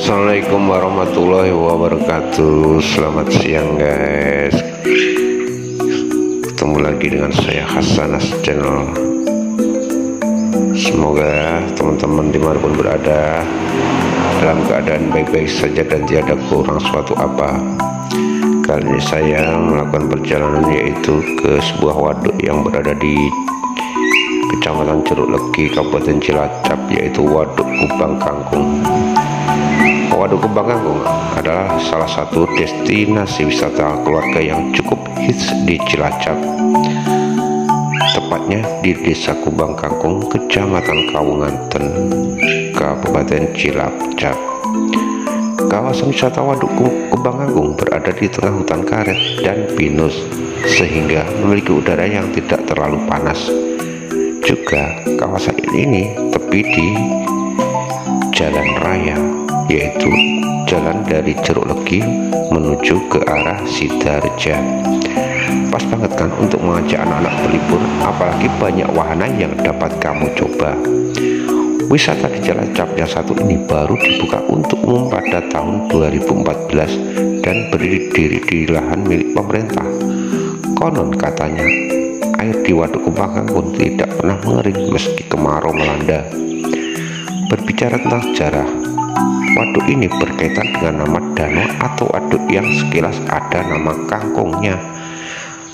Assalamualaikum warahmatullahi wabarakatuh. Selamat siang guys. Ketemu lagi dengan saya Hasanas Channel. Semoga teman-teman dimanapun berada dalam keadaan baik-baik saja dan tiada kurang suatu apa. Kali ini saya melakukan perjalanan yaitu ke sebuah waduk yang berada di Kecamatan Jeruk Legi, Kabupaten Cilacap, yaitu Waduk Kubang Kangkung. Waduk Kubang Kangkung adalah salah satu destinasi wisata keluarga yang cukup hits di Cilacap, tepatnya di Desa Kubang Kangkung, Kecamatan Kawunganten, Kabupaten Cilacap. Kawasan wisata Waduk Kubang Kangkung berada di tengah hutan karet dan pinus, sehingga memiliki udara yang tidak terlalu panas. Juga kawasan ini tepi di jalan raya, yaitu jalan dari Jeruk Legi menuju ke arah Sidareja. Pas banget kan untuk mengajak anak-anak berlibur, apalagi banyak wahana yang dapat kamu coba. Wisata di Cilacap yang satu ini baru dibuka untuk umum pada tahun 2014 dan berdiri di lahan milik pemerintah. Konon katanya air di Waduk Kubang Kangkung tidak pernah mengering meski kemarau melanda. Berbicara tentang sejarah, waduk ini berkaitan dengan nama danau atau waduk yang sekilas ada nama kangkungnya.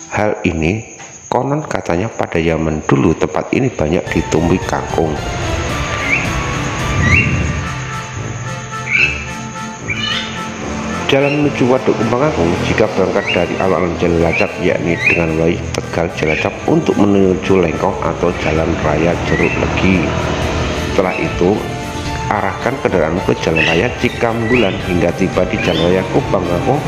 Hal ini konon katanya pada zaman dulu tempat ini banyak ditumbuhi kangkung. Jalan menuju Waduk Kubang Kangkung jika berangkat dari alun-alun Cilacap, yakni dengan melalui Tegal Cilacap untuk menuju Lengkong atau Jalan Raya Jeruk Legi. Setelah itu arahkan kendaraanmu ke Jalan Raya Cikambulan hingga tiba di Jalan Raya Kubang Kangkung.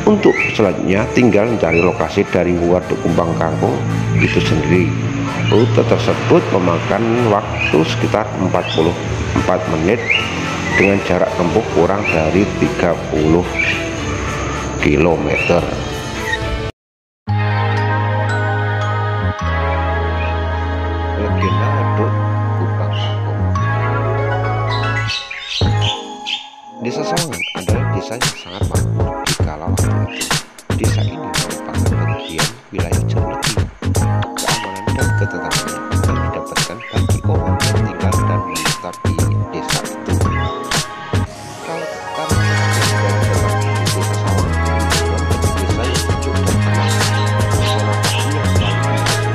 Untuk selanjutnya tinggal mencari lokasi dari Waduk Kubang Kangkung itu sendiri. Rute tersebut memakan waktu sekitar 44 menit dengan jarak tempuh kurang dari 30 km. Legenda Waduk Kubang Kangkung. Desa Sawangan adalah desa yang sangat makmur di kala waktu itu. Desa ini merupakan bagian wilayah Jeruk Legi. Keamanan dan ketentramannya akan didapatkan bagi orang yang tinggal dan menetap di desa itu. Kalau tertarik dengan desa Sawangan, desa yang sejuk dan tenang, pesona yang selalu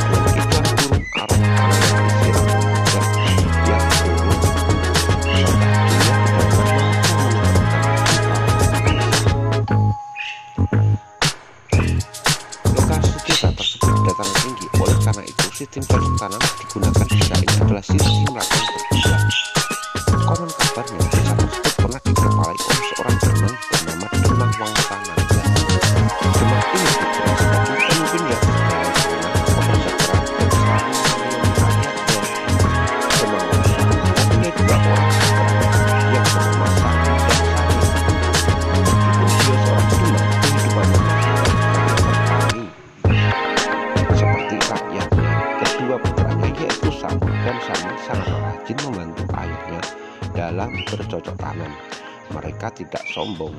dan ikan burung arah kanan pesisir dan yang turun dataran tinggi. Oleh karena itu sistem cocok tanam digunakan desa ini adalah sistem lakukan berbulan. Konon kabarnya desa tersebut pernah dikepalai oleh seorang demang bernama Demang Wangsananda. Demang ini dikenal sebagai pemimpin yang berjalan tengah, pekerja keras dan selalu melayani rakyatnya. Demang Wangsananda punya dua orang yang bernama Sari dan Sari. Meskipun dia seorang demang, kehidupannya seperti rakyatnya. Kedua putranya yaitu Samun dan Samin sangat rajin membantu ayahnya dalam bercocok tanam. Mereka tidak sombong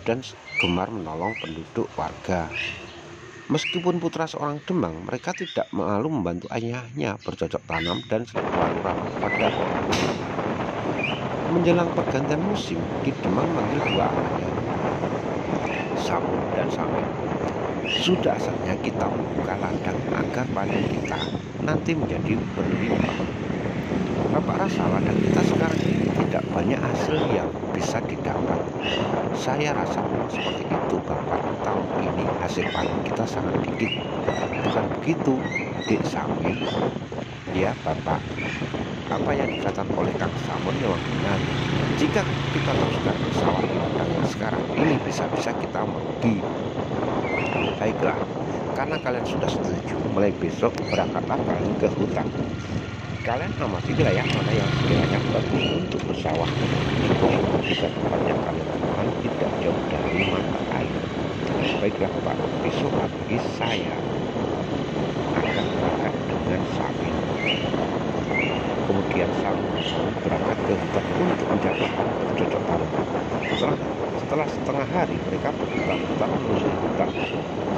dan gemar menolong penduduk warga. Meskipun putra seorang demang, mereka tidak malu membantu ayahnya bercocok tanam dan selalu ramah pada orang. Menjelang pergantian musim, di Demang manggil dua anaknya, Samun dan Samin. Sudah saatnya kita membuka ladang agar panen kita nanti menjadi berlimpah. Bapak rasa ladang kita sekarang ini tidak banyak hasil yang bisa didapat. Saya rasa memang seperti itu Bapak. Tahun ini hasil panen kita sangat dikit. Bukan begitu, Dek Samin? Ya Bapak, apa yang dikatakan oleh Kang Samun memang benar. Jika kita teruskan ke sawah ladang yang sekarang ini bisa-bisa kita merugi. Baiklah, karena kalian sudah setuju, mulai besok berangkatlah kalian ke hutan. Kalian amati wilayah mana yang sekiranya bagus untuk bersawah. Jika tempat yang kalian temukan tidak jauh dari mata air. Baiklah Pak, besok pagi saya akan berangkat dengan Samin. Kemudian Samin berangkat berangkat ke hutan untuk menjatuhkan bercocok tanam. Setelah setengah hari mereka berputar-putar menyusuri hutan,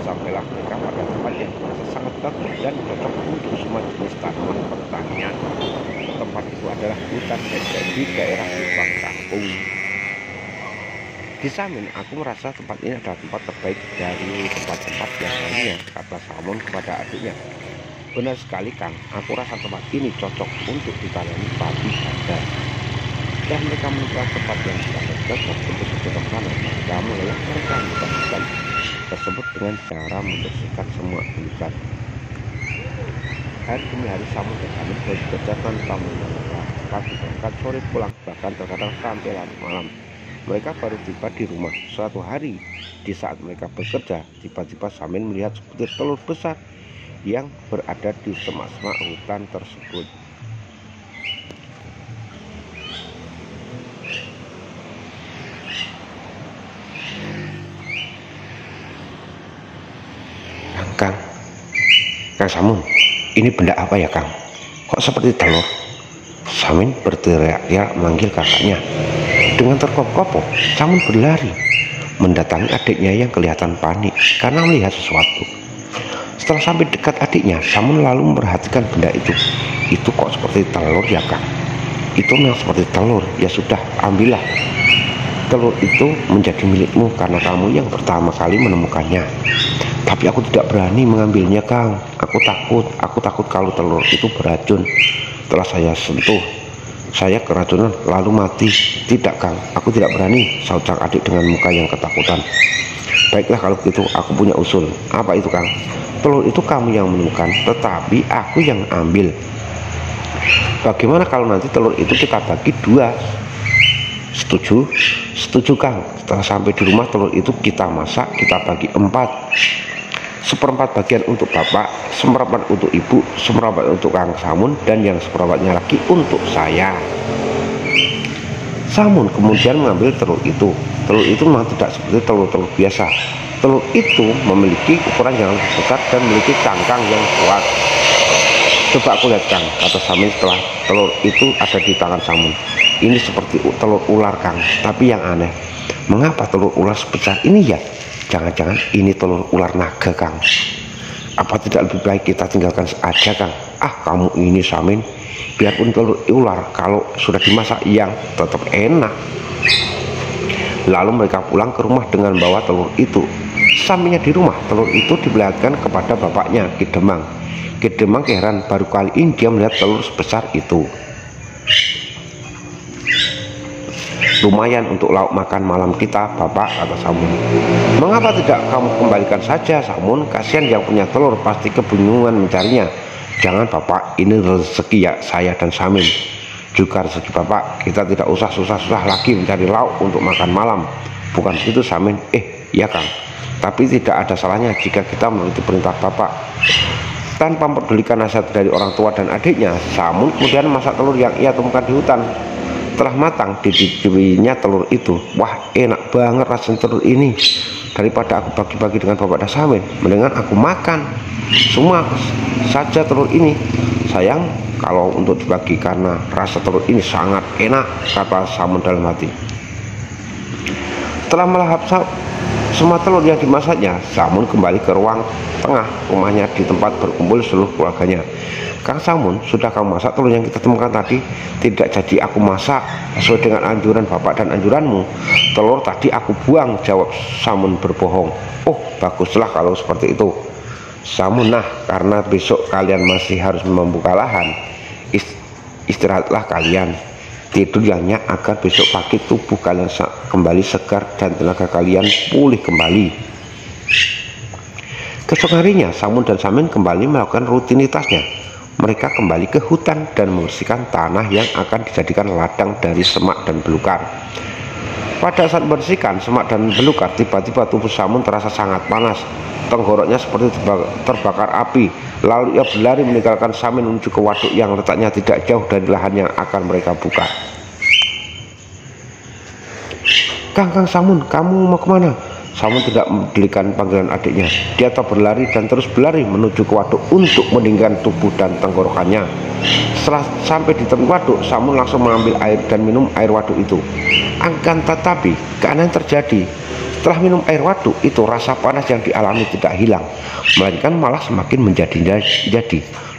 sampailah mereka pada tempat yang merasa sangat bagus dan cocok untuk semua jenis tanaman pertanian. Tempat itu adalah hutan ecek di daerah Kubang Kangkung. Di Samin, aku merasa tempat ini adalah tempat terbaik dari tempat-tempat yang lainnya, kata Samun kepada adiknya. Benar sekali, Kang, aku rasa tempat ini cocok untuk ditanami padi ganda. Dan mereka menemukan tempat yang sangat cocok untuk bercocok tanam. Mereka mulai mereka hutan tersebut dengan cara membersihkan semua gundukan. Hari demi hari Samun dan Samin bekerja tanpa mengeluh. Pagi berangkat, sore pulang, bahkan terkadang sampai larut malam. Mereka baru tiba di rumah. Suatu hari, di saat mereka bekerja, tiba-tiba Samin melihat sebutir telur besar yang berada di semak-semak hutan tersebut. Kang Samun, ini benda apa ya, Kang? Kok seperti telur? Samin berteriak-teriak memanggil kakaknya. Dengan terkopoh-kopoh, Samun berlari mendatangi adiknya yang kelihatan panik karena melihat sesuatu. Setelah sampai dekat adiknya, Samun lalu memperhatikan benda itu. Itu kok seperti telur ya, Kang? Itu memang seperti telur. Ya sudah, ambillah. Telur itu menjadi milikmu karena kamu yang pertama kali menemukannya. Tapi aku tidak berani mengambilnya, Kang. Aku takut kalau telur itu beracun. Setelah saya sentuh, saya keracunan lalu mati. Tidak, Kang, aku tidak berani, saut sang adik dengan muka yang ketakutan. Baiklah kalau gitu, aku punya usul. Apa itu, Kang? Telur itu kamu yang menemukan, tetapi aku yang ambil. Bagaimana kalau nanti telur itu kita bagi dua? Setuju? Setuju, Kang. Setelah sampai di rumah, telur itu kita masak, kita bagi 4. 1/4 bagian untuk bapak, 1/4 untuk ibu, 1/4 untuk Kang Samun, dan yang 1/4-nya lagi untuk saya. Samun kemudian mengambil telur itu. Telur itu memang tidak seperti telur-telur biasa. Telur itu memiliki ukuran yang lebih besar dan memiliki cangkang yang kuat. Coba aku lihat, Kang, kata Samin setelah telur itu ada di tangan Samun. Ini seperti telur ular, Kang, tapi yang aneh, mengapa telur ular sebesar ini ya? Jangan-jangan ini telur ular naga, Kang. Apa tidak lebih baik kita tinggalkan saja, Kang? Ah, kamu ini, Samin, biarpun telur ular, kalau sudah dimasak yang tetap enak. Lalu mereka pulang ke rumah dengan bawa telur itu. Sampainya di rumah, telur itu diperlihatkan kepada bapaknya, Ki Demang. Ki Demang heran, baru kali ini dia melihat telur sebesar itu. Lumayan untuk lauk makan malam kita, Bapak, kata Samun. Mengapa tidak kamu kembalikan saja, Samun? Kasihan yang punya telur pasti kebingungan mencarinya. Jangan, Bapak, ini rezeki ya saya dan Samin. Juga rezeki Bapak, kita tidak usah susah-susah lagi mencari lauk untuk makan malam. Bukan begitu, Samin? Ya, Kang. Tapi tidak ada salahnya jika kita mengikuti perintah Bapak. Tanpa mempedulikan nasihat dari orang tua dan adiknya, Samun kemudian masak telur yang ia temukan di hutan. Setelah matang, dicicipinya telur itu. Wah, enak banget rasanya telur ini. Daripada aku bagi-bagi dengan Bapak dan Samin, mendingan aku makan semua saja telur ini. Sayang kalau untuk dibagi karena rasa telur ini sangat enak, kata Samun dalam hati. Setelah melahap semua telur yang dimasaknya, Samun kembali ke ruang tengah rumahnya di tempat berkumpul seluruh keluarganya. Kang Samun, sudah kamu masak telur yang kita temukan tadi? Tidak jadi aku masak, sesuai dengan anjuran Bapak dan anjuranmu. Telur tadi aku buang, jawab Samun berbohong. Oh, baguslah kalau seperti itu, Samun. Nah, karena besok kalian masih harus membuka lahan, istirahatlah kalian, tidur yang nyenyak agar besok pagi tubuh kalian kembali segar dan tenaga kalian pulih kembali. Kesok harinya, Samun dan Samin kembali melakukan rutinitasnya. Mereka kembali ke hutan dan membersihkan tanah yang akan dijadikan ladang dari semak dan belukar. Pada saat membersihkan semak dan belukar, tiba-tiba tubuh Samun terasa sangat panas. Tenggoroknya seperti terbakar api. Lalu ia berlari meninggalkan Samin menuju ke waduk yang letaknya tidak jauh dari lahan yang akan mereka buka. Kang Samun, kamu mau kemana? Samun tidak mempedulikan panggilan adiknya. Dia tetap berlari dan terus berlari menuju ke waduk untuk mendingin tubuh dan tenggorokannya. Setelah sampai di tepi waduk, Samun langsung mengambil air dan minum air waduk itu. Akan tetapi keanehan terjadi. Setelah minum air waduk itu, rasa panas yang dialami tidak hilang, melainkan malah semakin menjadi.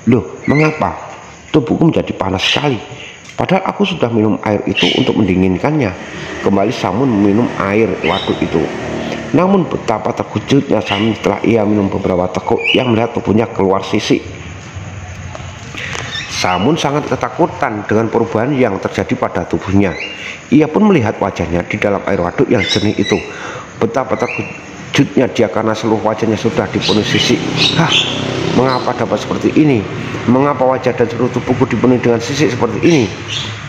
Loh, mengapa tubuhku menjadi panas sekali? Padahal aku sudah minum air itu untuk mendinginkannya. Kembali Samun meminum air waduk itu. Namun betapa terkejutnya Samun setelah ia minum beberapa teguk yang melihat tubuhnya keluar sisik. Samun sangat ketakutan dengan perubahan yang terjadi pada tubuhnya. Ia pun melihat wajahnya di dalam air waduk yang jernih itu. Betapa terkejutnya dia karena seluruh wajahnya sudah dipenuhi sisik. Hah, mengapa dapat seperti ini? Mengapa wajah dan seluruh tubuhku dipenuhi dengan sisik seperti ini?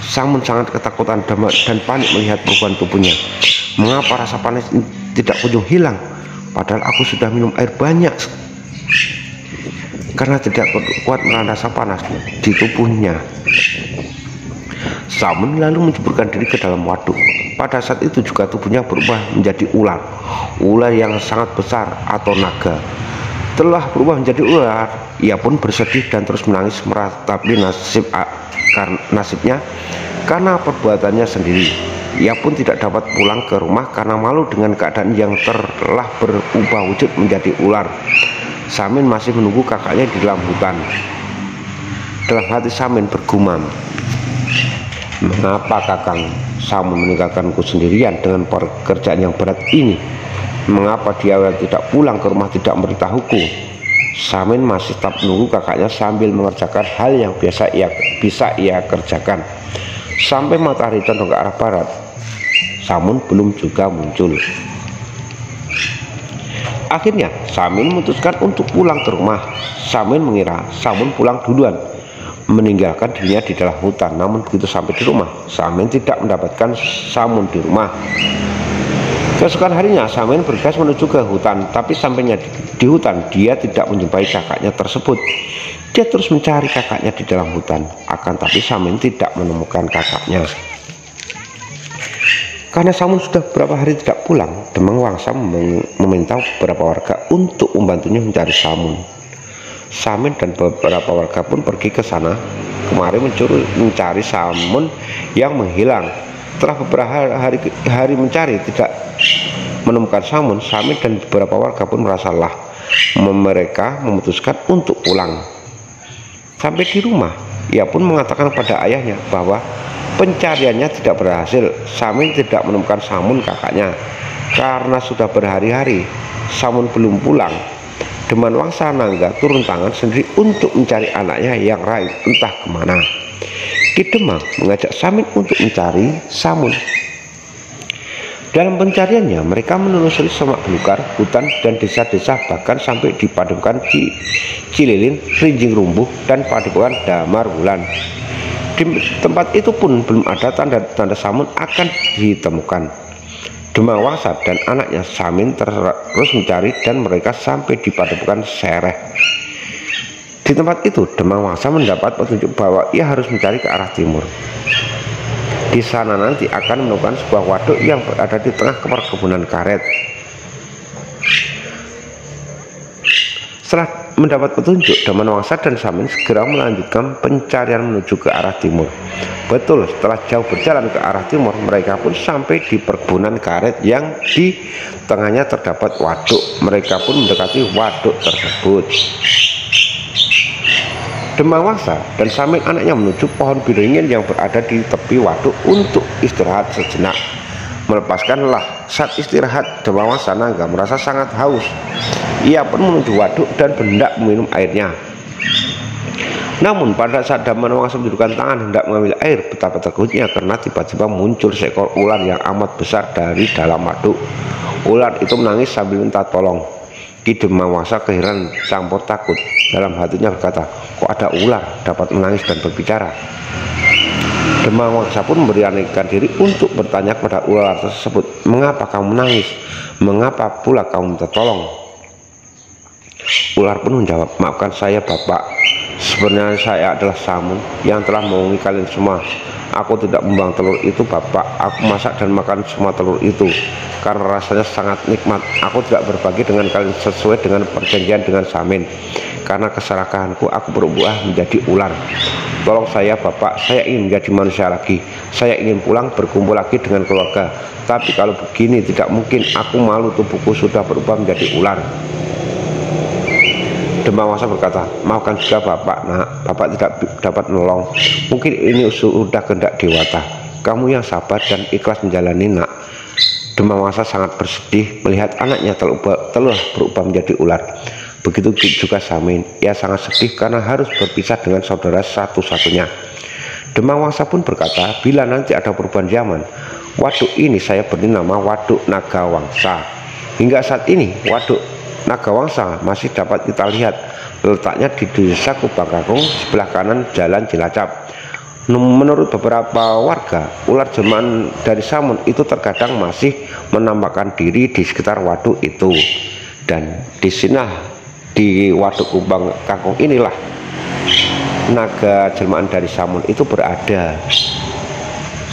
Samun sangat ketakutan dan panik melihat perubahan tubuhnya. Mengapa rasa panas ini tidak kunjung hilang? Padahal aku sudah minum air banyak. Karena tidak kuat menahan rasa panas di tubuhnya, Samun lalu menjeburkan diri ke dalam waduk. Pada saat itu juga tubuhnya berubah menjadi ular yang sangat besar atau naga. Telah berubah menjadi ular, ia pun bersedih dan terus menangis meratapi nasibnya karena perbuatannya sendiri. Ia pun tidak dapat pulang ke rumah karena malu dengan keadaan yang telah berubah wujud menjadi ular. Samin masih menunggu kakaknya di dalam hutan. Dalam hati Samin bergumam, mengapa kakang Samun meninggalkanku sendirian dengan pekerjaan yang berat ini? Mengapa dia tidak pulang ke rumah, tidak memberitahuku? Samin masih tetap menunggu kakaknya sambil mengerjakan hal yang bisa ia kerjakan. Sampai matahari condong ke arah barat, Samun belum juga muncul. Akhirnya Samin memutuskan untuk pulang ke rumah. Samin mengira Samun pulang duluan, meninggalkan dirinya di dalam hutan. Namun begitu sampai di rumah, Samin tidak mendapatkan Samun di rumah. Keesokan harinya Samin bergegas menuju ke hutan, tapi sampainya di hutan dia tidak menjumpai kakaknya tersebut. Dia terus mencari kakaknya di dalam hutan, akan tapi Samin tidak menemukan kakaknya. Karena Samun sudah beberapa hari tidak pulang, Demang Wangsa meminta beberapa warga untuk membantunya mencari Samun. Samin dan beberapa warga pun pergi ke sana kemari mencari Samun yang menghilang. Setelah beberapa hari mencari tidak menemukan Samun, Samin dan beberapa warga pun merasa lelah. Mereka memutuskan untuk pulang. Sampai di rumah, ia pun mengatakan pada ayahnya bahwa pencariannya tidak berhasil. Samin tidak menemukan Samun kakaknya. Karena sudah berhari-hari Samun belum pulang, Demang Wangsa Nangga turun tangan sendiri untuk mencari anaknya yang lain entah kemana. Ki Demang mengajak Samin untuk mencari Samun. Dalam pencariannya mereka menelusuri semak belukar, hutan dan desa-desa, bahkan sampai di padepokan Cililin, Rinjing Rumbuh dan padepokan Damar Wulan. Di tempat itu pun belum ada tanda-tanda Samun akan ditemukan. Demang Wangsa dan anaknya Samin terus mencari dan mereka sampai di padepokan Sereh. Di tempat itu Demang Wangsa mendapat petunjuk bahwa ia harus mencari ke arah timur. Di sana nanti akan menemukan sebuah waduk yang berada di tengah perkebunan karet. Setelah mendapat petunjuk, Demang Wangsa dan Samin segera melanjutkan pencarian menuju ke arah timur. Betul, setelah jauh berjalan ke arah timur, mereka pun sampai di perkebunan karet yang di tengahnya terdapat waduk. Mereka pun mendekati waduk tersebut. Demang Wangsa dan Samin anaknya menuju pohon biringin yang berada di tepi waduk untuk istirahat sejenak. Melepaskan lelah, saat istirahat Demang Wangsa Nangga merasa sangat haus. Ia pun menuju waduk dan hendak meminum airnya. Namun pada saat Demang Wangsa menjulurkan tangan hendak mengambil air, betapa terkejutnya karena tiba-tiba muncul seekor ular yang amat besar dari dalam waduk. Ular itu menangis sambil minta tolong. Ki Demang Wangsa keheran campur takut. Dalam hatinya berkata, kok ada ular dapat menangis dan berbicara? Demang Wangsa pun memberanikan diri untuk bertanya kepada ular tersebut, mengapa kamu menangis? Mengapa pula kamu minta tolong? Ular pun menjawab, maafkan saya Bapak, Sebenarnya saya adalah Samun yang telah memohongi kalian semua. Aku tidak membuang telur itu, Bapak. Aku masak dan makan semua telur itu karena rasanya sangat nikmat. Aku tidak berbagi dengan kalian sesuai dengan perjanjian dengan Samin. Karena keserakahanku, aku berubah menjadi ular. Tolong saya, Bapak. Saya ingin menjadi manusia lagi. Saya ingin pulang berkumpul lagi dengan keluarga. Tapi kalau begini tidak mungkin. Aku malu, tubuhku sudah berubah menjadi ular. Demawangsa berkata, maafkan juga Bapak, nak. Bapak tidak dapat menolong. Mungkin ini sudah kehendak Dewata. Kamu yang sabar dan ikhlas menjalani, nak. Demawangsa sangat bersedih melihat anaknya telah berubah menjadi ular. Begitu juga Samin. Ia sangat sedih karena harus berpisah dengan saudara satu-satunya. Demawangsa pun berkata, bila nanti ada perubahan zaman, waduk ini saya beri nama Waduk Nagawangsa. Hingga saat ini, Waduk Nagawangsa masih dapat kita lihat, letaknya di desa Kubangkangkung sebelah kanan jalan Cilacap. Menurut beberapa warga, ular jelmaan dari Samun itu terkadang masih menampakkan diri di sekitar waduk itu. Dan di sini, di waduk Kubangkangkung inilah naga jelmaan dari Samun itu berada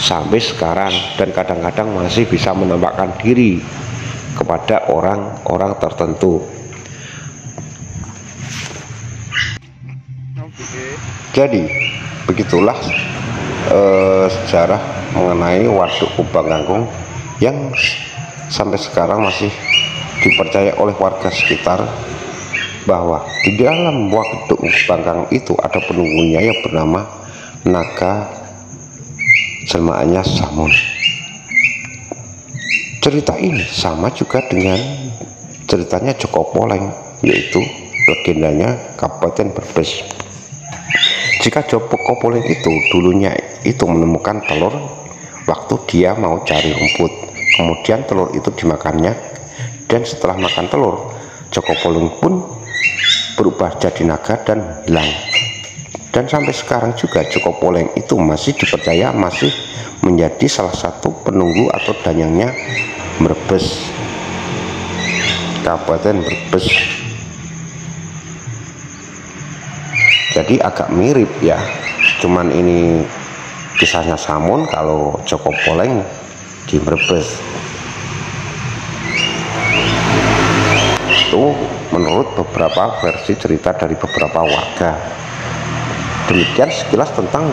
sampai sekarang, dan kadang-kadang masih bisa menampakkan diri kepada orang-orang tertentu. Jadi begitulah sejarah mengenai Waduk Kubangkangkung yang sampai sekarang masih dipercaya oleh warga sekitar bahwa di dalam Waduk Kubangkangkung itu ada penunggunya yang bernama naga jelmaannya Samun. Cerita ini sama juga dengan ceritanya Joko Poleng, yaitu legendanya Kabupaten Brebes. Jika Joko Poleng itu dulunya itu menemukan telur waktu dia mau cari rumput, kemudian telur itu dimakannya, dan setelah makan telur, Joko Poleng pun berubah jadi naga dan hilang. Dan sampai sekarang juga Joko Poleng itu masih dipercaya masih menjadi salah satu penunggu atau danyangnya Brebes, Kabupaten Brebes. Jadi agak mirip ya, cuman ini kisahnya Samun, kalau Joko Poleng di Brebes. Itu menurut beberapa versi cerita dari beberapa warga. Demikian sekilas tentang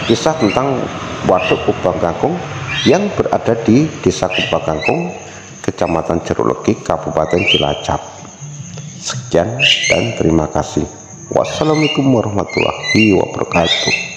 kisah tentang Waduk Kubangkangkung yang berada di Desa Kubangkangkung, Kecamatan Jeruk Legi, Kabupaten Cilacap. Sekian dan terima kasih. Wassalamualaikum warahmatullahi wabarakatuh.